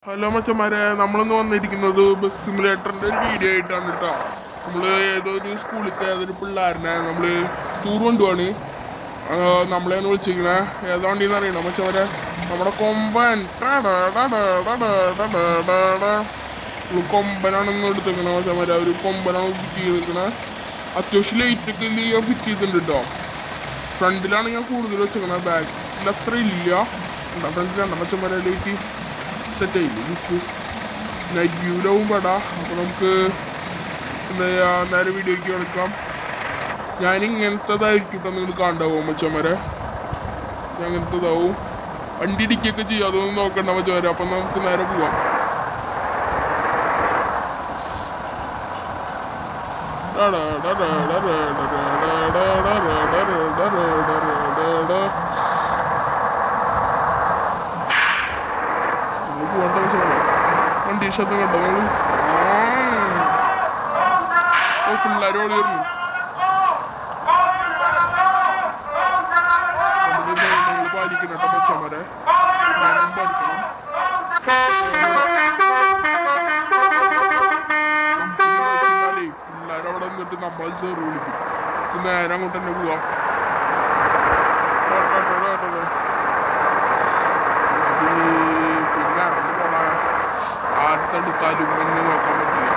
Hello മച്ചന്മാരെ, നമ്മളിന്ന് വന്നിരിക്കുന്നത് ബസ് സിമുലേറ്ററിന്റെ ഒരു വീഡിയോ ആയിട്ടാണ് കേട്ടോ. നമ്മള് ഏതോ ഒരു സ്കൂളിലത്തെ ഏതൊരു പിള്ളേരനെ നമ്മള് ടൂർ കൊണ്ടുപോവാണ്. നമ്മളെയാണ് വിളിച്ചിരിക്കണേ. ഏതാ വണ്ടിന്ന് അറിയണം മച്ചന്മാരെ? നമ്മുടെ കൊമ്പൻ കൊമ്പനാണ് ഇന്ന് എടുത്തേക്കണ മച്ചന്മാരെ. ഒരു കൊമ്പനാണ് ഫിറ്റ് ചെയ്തിരിക്കണേ. അത്യാവശ്യം ലൈറ്റൊക്കെ ഫിറ്റ് ചെയ്തിട്ടുണ്ട് കേട്ടോ. ഫ്രണ്ടിലാണ് ഞാൻ കൂടുതൽ വെച്ചേക്കണേ, ബാക്കിൽ അത്ര ഇല്ല. ഫ്രണ്ടിലാണ് മച്ചന്മാരെ ലൈറ്റ് സെറ്റ് ആയില്ലേ. ലുക്ക് നൈറ്റ് വ്യൂലാവും പെടാ. അപ്പോൾ നമുക്ക് എന്താ ചെയ്യുക, നേരെ വീഡിയോയ്ക്ക് കളിക്കാം. ഞാൻ ഇങ്ങനത്തതായിരിക്കും കേട്ടോ നിങ്ങൾ കാണണ്ടാവും മച്ചന്മാരെ. ഞാൻ അങ്ങനത്തതാവും. വണ്ടി ഇടിക്കുകയൊക്കെ ചെയ്യും, അതൊന്നും നോക്കണ്ട മച്ചന്മാരെ. അപ്പം നമുക്ക് നേരെ പോവാം. വണ്ടി ശബ്ദം കേട്ടോ നമ്മൾ. പിള്ളേർ ഓടി വരുന്നു. നമ്മൾ പാലിക്കണം കേട്ടോ മച്ചന്മാരെ. പാലിക്കണം. പിള്ളേരവിടെ നിന്നിട്ട് നമ്മളെ ചെറു വിളിക്കും. നേരെ അങ്ങോട്ട് തന്നെ പോവാം. പിന്നെ ആർത്തടുത്താലും എന്നെ നോക്കാൻ പറ്റില്ല.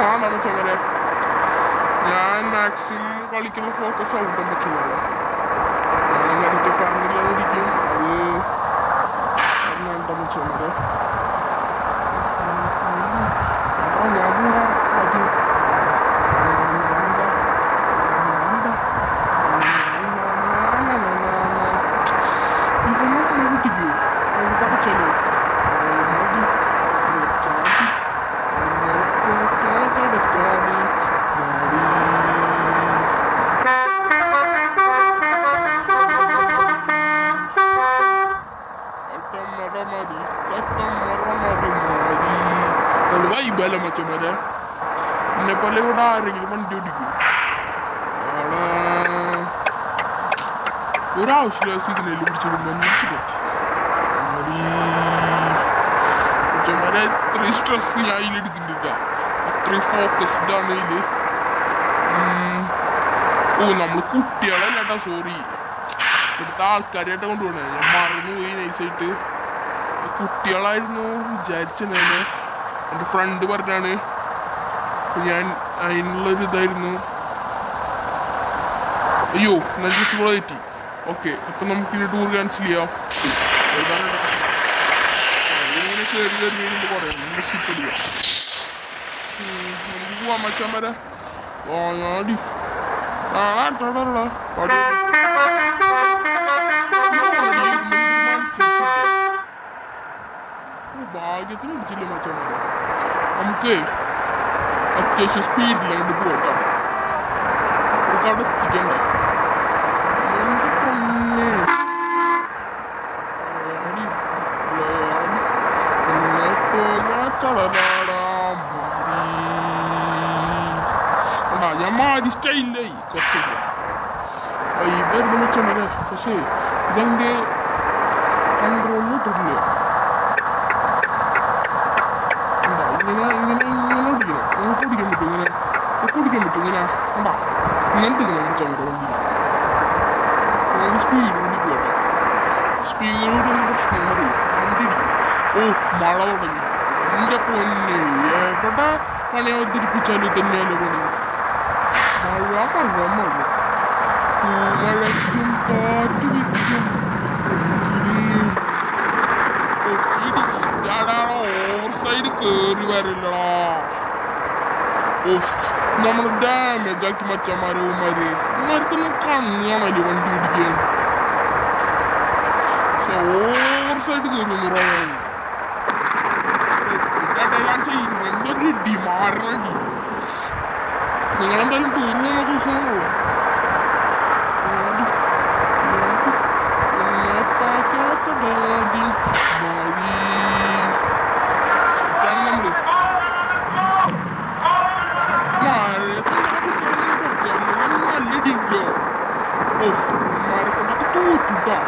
ആണോ മച്ചന്മാരെ? ഞാൻ മാക്സിമം കളിക്കുന്ന ഫോക്കസ് ആവും മച്ചന്മാരെ. ഞാൻ നേരത്തെ പറഞ്ഞില്ലാതിരിക്കും, അത് വേണ്ട മച്ചന്മാരെ. ഞാൻ പോവാ ആദ്യം. ഇവനെ കിട്ടിക്കോ പഠിച്ചല്ലോ. വൈബല്ല മച്ചന്മാരെ. എന്നെ പോലെ ഇവിടെ ആരെങ്കിലും വണ്ടി ഓടിക്കും? ഒരാവശ്യമില്ല സിഗ്നലിൽ പിടിച്ചിടുമ്പോ മച്ചന്മാരെ. അത്രയും സ്ട്രെസ് ഞാൻ അതിലെടുക്കുന്നില്ല, അത്രയും ഫോക്കസ്ഡ് ആണ് ഇതില്. നമ്മൾ കുട്ടികളല്ല, സോറി, ഇവിടുത്തെ ആൾക്കാരായിട്ട് കൊണ്ടുപോകണേ. ഞാൻ മറന്നുപോയി നൈസായിട്ട്. കുട്ടികളായിരുന്നു വിചാരിച്ചെന്നെ. എൻ്റെ ഫ്രണ്ട് പറഞ്ഞാണ്, ഞാൻ അതിനുള്ളൊരു ഇതായിരുന്നു. അയ്യോ നെഞ്ചത്ത് കൂടെ തെറ്റി. ഓക്കെ, അപ്പം നമുക്കിനി ടൂർ ക്യാൻസൽ ചെയ്യാം. ഇങ്ങനെ കയറി കയറി പറയാം, സ്കിപ്പ് ചെയ്യാം. നമുക്ക് പോവാം മച്ചാന്മാരെ. ഓടി ഭാഗ്യത്തിന് പിടിച്ചില്ല മച്ചന്മാരെ. നമുക്ക് അത്യാവശ്യം സ്പീഡിലായിട്ട് പോട്ടോ. ഒരു കടത്തിക്കണ്ടേ എന്റെ പൊന്നെ. ഞാൻ മാറി സ്റ്റൈലായി കുറച്ചില്ല വൈബായിരുന്നു മച്ചന്മാരെ. പക്ഷേ ഇതെന്റെ കൺട്രോളിൽ ഇട്ടിട്ടില്ല. ഇങ്ങനെ ഇങ്ങനെ ഇങ്ങനെ ഓടിക്കണം. നിങ്ങൾക്ക് ഓടിക്കാൻ പറ്റും, ഇങ്ങനെ ഓടിക്കാൻ പറ്റും. ഇങ്ങനെ കണ്ടാ ഇങ്ങനെ ഓടിക്കണം മച്ചന്മാരെ. വണ്ടി സ്പീഡ് കൂടി പോട്ടെ. സ്പീഡ് കൂടി പ്രശ്നം അറിയും, വണ്ടി ഇടിക്കും. മഴ തുടങ്ങി. എൻ്റെ പൊന്നെ, എവിടെ പണി അവതരിപ്പിച്ചാലും തന്നെയല്ലോ പണി. മഴ മഴ മഴ, മഴയ്ക്കും കാറ്റ് വിൽക്കും. ഓവർ സൈഡ് കേറി വരില്ലടാ. നമ്മള് ഡാമേജ് ആക്കി മച്ചന്മാരെ. ഉമ്മാർക്കൊന്നും കണ്ണ് കാണല്ലോ വണ്ടി പിടിക്കാൻ. ഓവർ സൈഡ് കയറി മുറാൻ. ഇടയിലാണ് ചെയ്യുന്നത്. എന്തൊരു ഇടി, മാറണടി. നിങ്ങളെന്തായാലും ടൂർ പോകുന്ന ദിവസമാണല്ലോ. സെറ്റാണ് നമ്മള്. നല്ല ഇടില്ലോ. മരക്കൊണ്ടൊക്കെ തോറ്റുട്ടോ.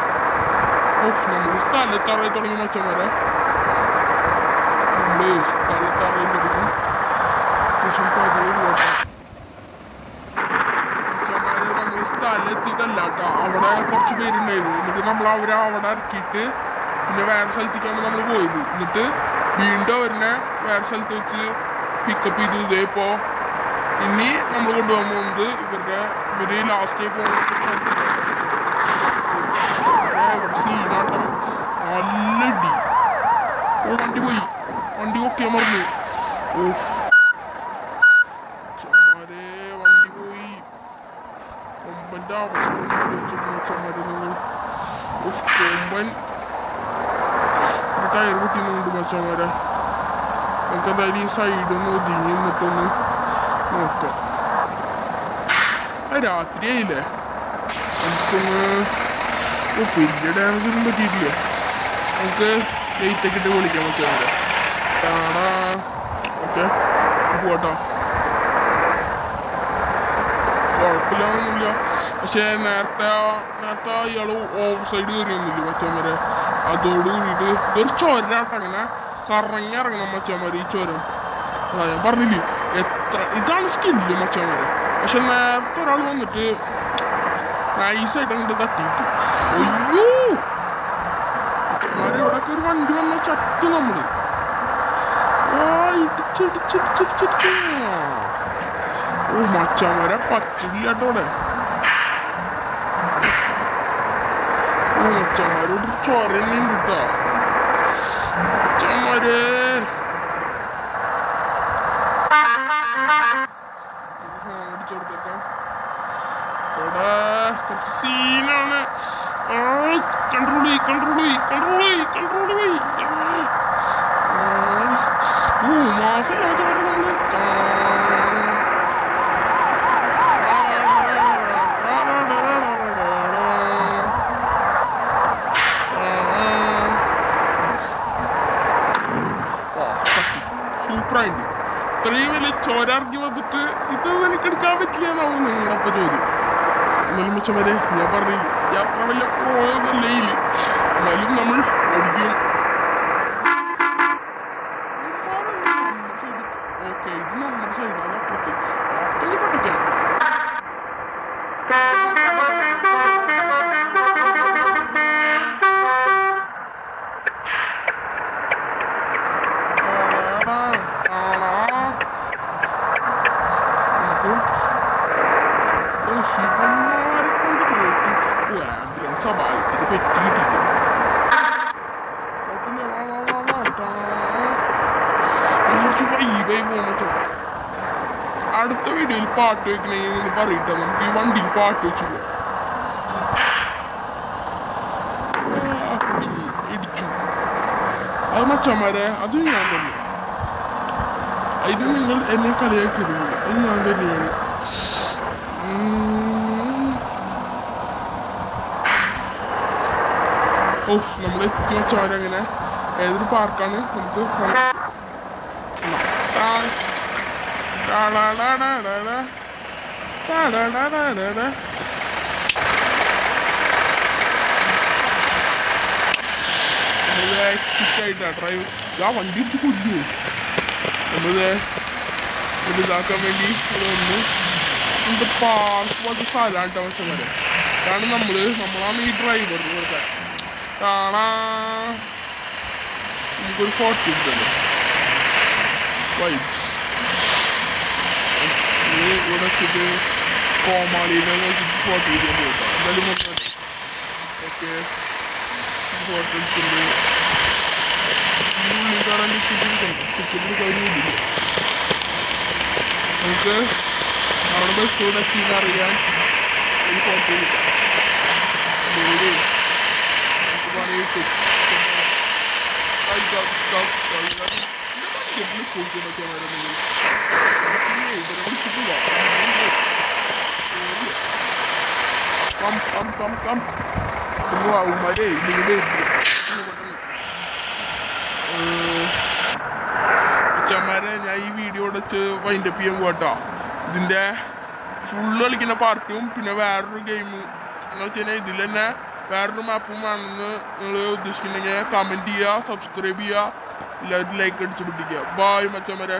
നമ്മൾ സ്ഥലത്തറയി തുടങ്ങി മച്ചന്മാരെ. നമ്മള് സ്ഥലത്ത് അറിയുന്നത് അത്യാവശ്യം പതിവ് പോട്ടെ അച്ഛന്മാരെ നമ്മള് സ്ഥലത്തിയതല്ല കേട്ടോ അവിടെ കുറച്ച് പേരുണ്ടായിരുന്നു എന്നിട്ട് നമ്മൾ അവരെ അവിടെ ഇറക്കിയിട്ട് പിന്നെ വേറെ സ്ഥലത്തേക്കാണ് നമ്മൾ പോയത് എന്നിട്ട് വീണ്ടും അവരെ വേറെ സ്ഥലത്ത് വെച്ച് പിക്കപ്പ് ചെയ്ത് ഇതേ ഇപ്പോ ഇനി നമ്മൾ കൊണ്ടുപോകാൻ പോകുന്നത് ഇവര് ലാസ്റ്റ് പോകുന്ന സ്ഥലത്തേക്കാണ് ഇവിടെ സീനാട്ടോ നല്ല ഇടി ഓ വണ്ടി പൊക്കിയാൻ മറന്നു ചമാരെ വണ്ടി പോയി കൊമ്പന്റെ അവസ്ഥ ചമാരെ നിങ്ങൾ കൊമ്പൻ ടയർ പൊട്ടിയുന്നുണ്ട് മച്ചമാരെ നമുക്ക് എന്തായാലും ഈ സൈഡൊന്ന് ഒതുങ്ങി നിന്നിട്ടൊന്ന് നോക്കാം രാത്രിയായില്ലേ നമുക്കൊന്ന് വലിയ ഡാമേജ് ഒന്നും പറ്റിയിട്ടില്ല നമുക്ക് ലൈറ്റൊക്കെ ഇട്ട് വിളിക്കാം മച്ചമാരെ കാണാ ഓക്കെ പോട്ടോ കുഴപ്പമില്ലാന്നൊന്നുമില്ല പക്ഷെ നേരത്തെ ഇയാള് ഓവർ സൈഡ് കയറിയൊന്നുമില്ല മച്ചന്മാരെ അതോട് കൂടിയിട്ട് ഇതൊരു ചൊരാട്ടോ അങ്ങനെ കറങ്ങി ഇറങ്ങണം മച്ചന്മാര് ഈ ചൊരം ഞാൻ പറഞ്ഞില്ലേ ഇതാണ് സ്കില്ല് മച്ചന്മാരെ പക്ഷെ നേരത്തെ ഒരാൾ വന്നിട്ട് നൈസായിട്ട് അങ്ങോട്ട് തട്ടിയിട്ട് അയ്യോ മച്ചന്മാരെ ഇവിടെയൊക്കെ ഒരു വണ്ടി വന്ന ചത്ത് നമ്മള് ഇടിച്ചിടിച്ചിടിച്ചിടിച്ചിടിച്ച് ഓ മച്ചന്മാരെ പറ്റില്ല കേട്ടോ അവിടെ ഓ മച്ചന്മാരോട് ചൊരന്നുണ്ട് കേട്ടോ മച്ചന്മാരെ ഇവിടെ കുറച്ച് സീനാണ് കൺട്രോൾ പോയി മാസം നമ്മള് സൂപ്പറായിട്ട് ഇത്രയും വലിയ ചോരാർക്കി വന്നിട്ട് ഇതൊന്നും എനിക്ക് എടുക്കാൻ പറ്റില്ല എന്നാവും നിങ്ങളപ്പോ ചോദ്യം എന്നാലും മെച്ചമാരെ ഞാൻ പറഞ്ഞില്ല യാത്ര വലിയ പോയൊന്നല്ല എന്നാലും നമ്മൾ ഓടിക്കും ഓക്കെ ഇത് നമ്മുടെ സൈഡ് അത് അപ്പുറത്ത് അപ്പുറത്തേക്ക് പൊട്ടിക്കാം സഭായത്തിന് പറ്റിയിട്ടില്ല അടുത്ത വീഡിയോയിൽ പാട്ട് വെക്കണെങ്കിൽ പറയട്ടെ നമുക്ക് ഈ വണ്ടിയിൽ പാട്ട് വെച്ചു ഇടിച്ചു അത് മച്ചന്മാരെ അത് ഞാൻ തന്നെ ഇത് നിങ്ങൾ എന്നെ കളിയാക്കരുത് അത് ഞാൻ തന്നെയാണ് ഓഫ് നമ്മൾ എത്തി വെച്ചവരങ്ങനെ ഏതൊരു പാർക്കാണ് നമുക്ക് ആയിട്ടാ ഡ്രൈവ് ആ വണ്ടി ഇടിച്ച് കൊല്ലു നമ്മളിത് ഇതാക്കാൻ വേണ്ടി വന്നു ഇത് പാർക്ക് പോലത്തെ സ്ഥലമാണ് കേട്ടോ വെച്ചവരെ ഇതാണ് നമ്മളാണ് ഈ ഡ്രൈവർ കൊടുക്കാൻ കാണാ നമുക്കൊരു ഫോട്ടോ എടുത്തല്ലോ വൈബ്സ് ഇവിടെ വെച്ചിട്ട് കോമാളിയിലെ നോക്കിയിട്ട് ഫോട്ടോ എടുക്കാൻ പോയിട്ടോ എന്തായാലും ഓക്കെ ഫോട്ടോ എടുത്തിട്ടുണ്ട് ഉള്ളിൽ കാണാൻ ടിക്കറ്റ് കഴിഞ്ഞില്ല നമുക്ക് അവിടെ ബസ് ഇവിടെ എത്തിയെന്ന് അറിയാൻ ഒരു ഫോട്ടോ എടുക്കാം പറയിട്ടു അച്ഛന്മാരെ ഞാൻ ഈ വീഡിയോ വെച്ച് വൈൻഡപ്പ് ചെയ്യാൻ പോട്ടോ ഇതിന്റെ ഫുള്ള് കളിക്കുന്ന പാർട്ടും പിന്നെ വേറൊരു ഗെയിം എന്ന് വെച്ച് കഴിഞ്ഞാൽ ഇതിൽ തന്നെ വേറൊരു മാപ്പും വേണമെന്ന് നിങ്ങൾ ഉദ്ദേശിക്കുന്നുണ്ടെങ്കിൽ കമൻറ്റ് ചെയ്യുക, സബ്സ്ക്രൈബ് ചെയ്യുക, എല്ലാവരും ലൈക്ക് അടിച്ച് പിടിക്കുക. ബായ് മച്ചന്മാരെ.